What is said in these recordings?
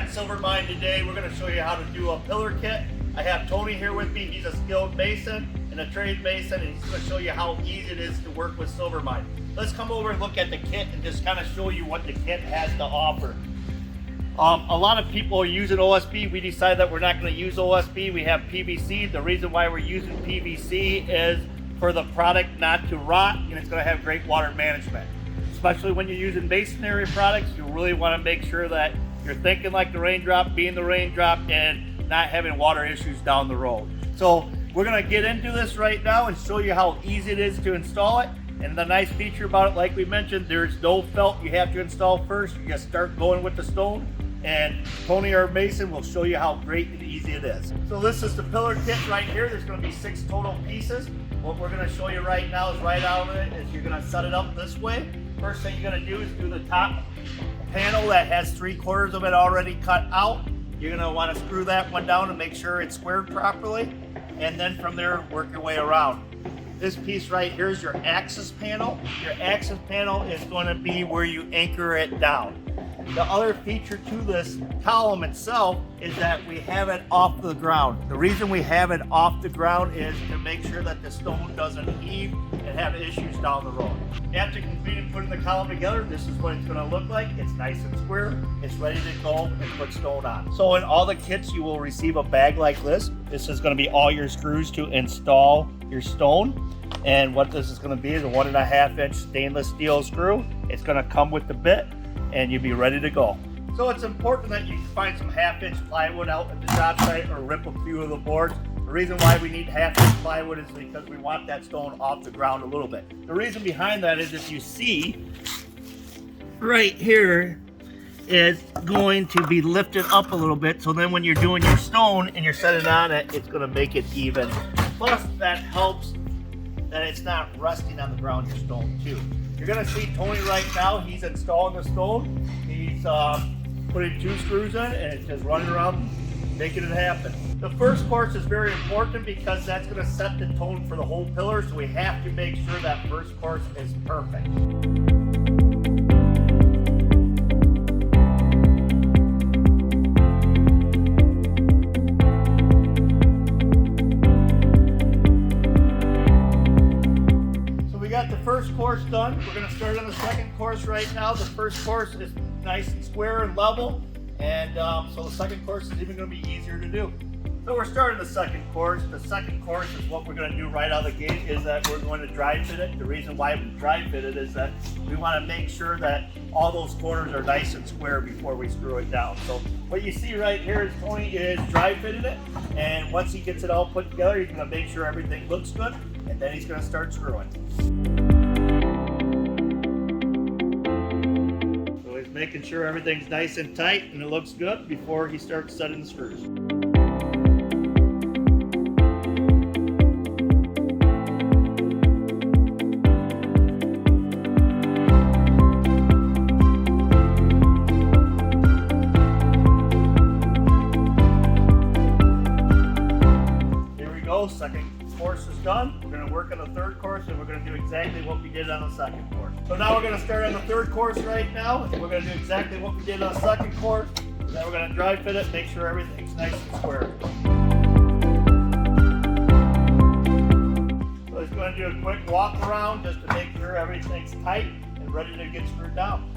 at Silvermine today. We're going to show you how to do a pillar kit. I have Tony here with me. He's a skilled mason and a trained mason, and he's going to show you how easy it is to work with Silvermine. Let's come over and look at the kit and just kind of show you what the kit has to offer. A lot of people are using OSB. We decided that we're not going to use OSB. We have PVC. The reason why we're using PVC is for the product not to rot, and it's going to have great water management. Especially when you're using masonry products, you really want to make sure that you're thinking like the raindrop, being the raindrop, and not having water issues down the road. So we're going to get into this right now and show you how easy it is to install it. And the nice feature about it, like we mentioned, there's no felt you have to install first. You just start going with the stone, and Tony, our mason, will show you how great and easy it is. So this is the pillar kit right here. There's going to be 6 total pieces. What we're going to show you right now is right out of it is you're going to set it up this way. First thing you're going to do is do the top panel that has 3/4 of it already cut out. You're going to want to screw that one down and make sure it's squared properly, and then from there work your way around. This piece right here is your axis panel. Your axis panel is going to be where you anchor it down. The other feature to this column itself is that we have it off the ground. The reason we have it off the ground is to make sure that the stone doesn't heave and have issues down the road. After completing putting the column together, this is what it's going to look like. It's nice and square. It's ready to go and put stone on. So in all the kits, you will receive a bag like this. This is going to be all your screws to install your stone. And what this is going to be is a 1.5 inch stainless steel screw. It's going to come with the bit, and you'll be ready to go. So it's important that you find some 1/2 inch plywood out at the job site or rip a few of the boards. The reason why we need 1/2 inch plywood is because we want that stone off the ground a little bit. The reason behind that is if you see right here is going to be lifted up a little bit, so then when you're doing your stone and you're setting on it, it's going to make it even. Plus that helps that it's not rusting on the ground, your stone too. You're going to see Tony right now, he's installing the stone. He's putting 2 screws in, and it's just running around making it happen. The first course is very important because that's going to set the tone for the whole pillar, so we have to make sure that first course is perfect. First course done. We're going to start on the second course right now. The first course is nice and square and level, and so the second course is even going to be easier to do. So we're starting the second course. The second course is what we're going to do right out of the gate is that we're going to dry fit it. The reason why we dry fit it is that we want to make sure that all those corners are nice and square before we screw it down. So what you see right here is Tony is dry fitting it, and once he gets it all put together, he's going to make sure everything looks good, and then he's going to start screwing. Making sure everything's nice and tight and it looks good before he starts setting the screws. Here we go, second course is done. We're going to work on the third course, and we're going to do exactly what we did on the second course. So now we're going to start on the third course right now, and we're going to do exactly what we did on the second course. Then we're going to dry fit it, make sure everything's nice and square. So just going to do a quick walk around just to make sure everything's tight and ready to get screwed down.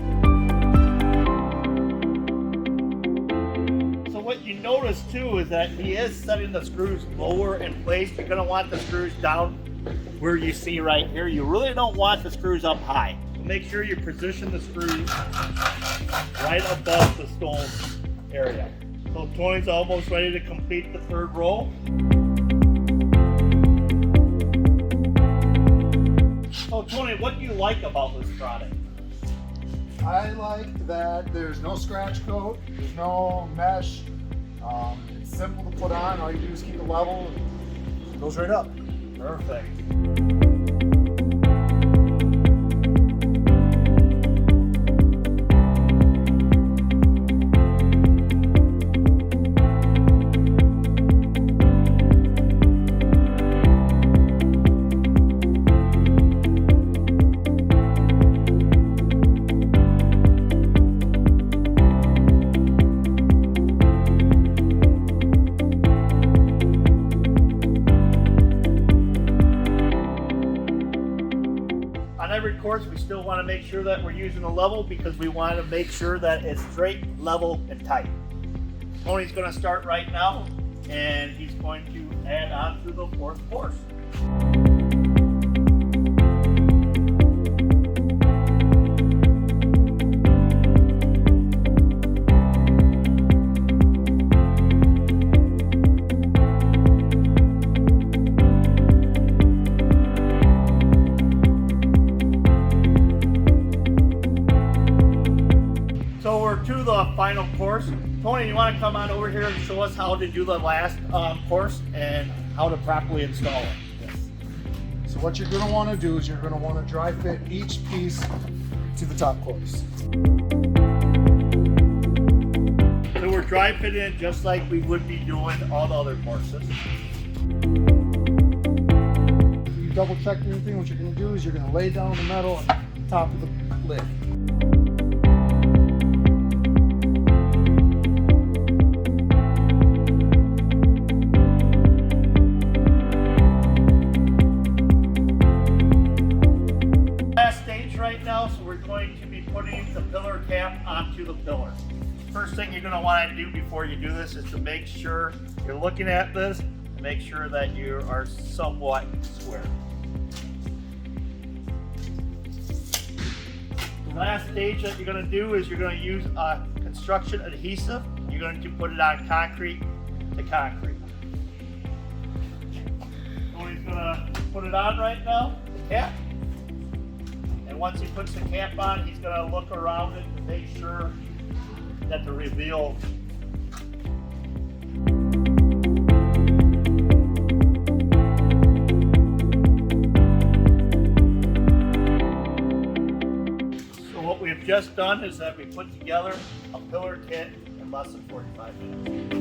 So what you notice too is that he is setting the screws lower in place. You're going to want the screws down where you see right here. You really don't want the screws up high. So make sure you position the screws right above the stone area. So Tony's almost ready to complete the third row. So Tony, what do you like about this product? I like that there's no scratch coat, there's no mesh. It's simple to put on. All you do is keep it level and it goes right up. Perfect. course, we still want to make sure that we're using a level because we want to make sure that it's straight, level, and tight. Tony's going to start right now, and he's going to add on to the fourth course. So we're to the final course. Tony, you want to come on over here and show us how to do the last course and how to properly install it? Yes. So what you're going to want to do is you're going to want to dry fit each piece to the top course. So we're dry fitting it just like we would be doing all the other courses. If you double check anything, what you're going to do is you're going to lay down the metal on top of the lid. Right now, so we're going to be putting the pillar cap onto the pillar. First thing you're going to want to do before you do this is to make sure you're looking at this and make sure that you are somewhat square. The last stage that you're going to do is you're going to use a construction adhesive. You're going to put it on concrete to concrete. Tony's going to put it on right now, the cap. Once he puts the cap on, he's going to look around it to make sure that the reveal So what we've just done is that we put together a pillar kit in less than 45 minutes.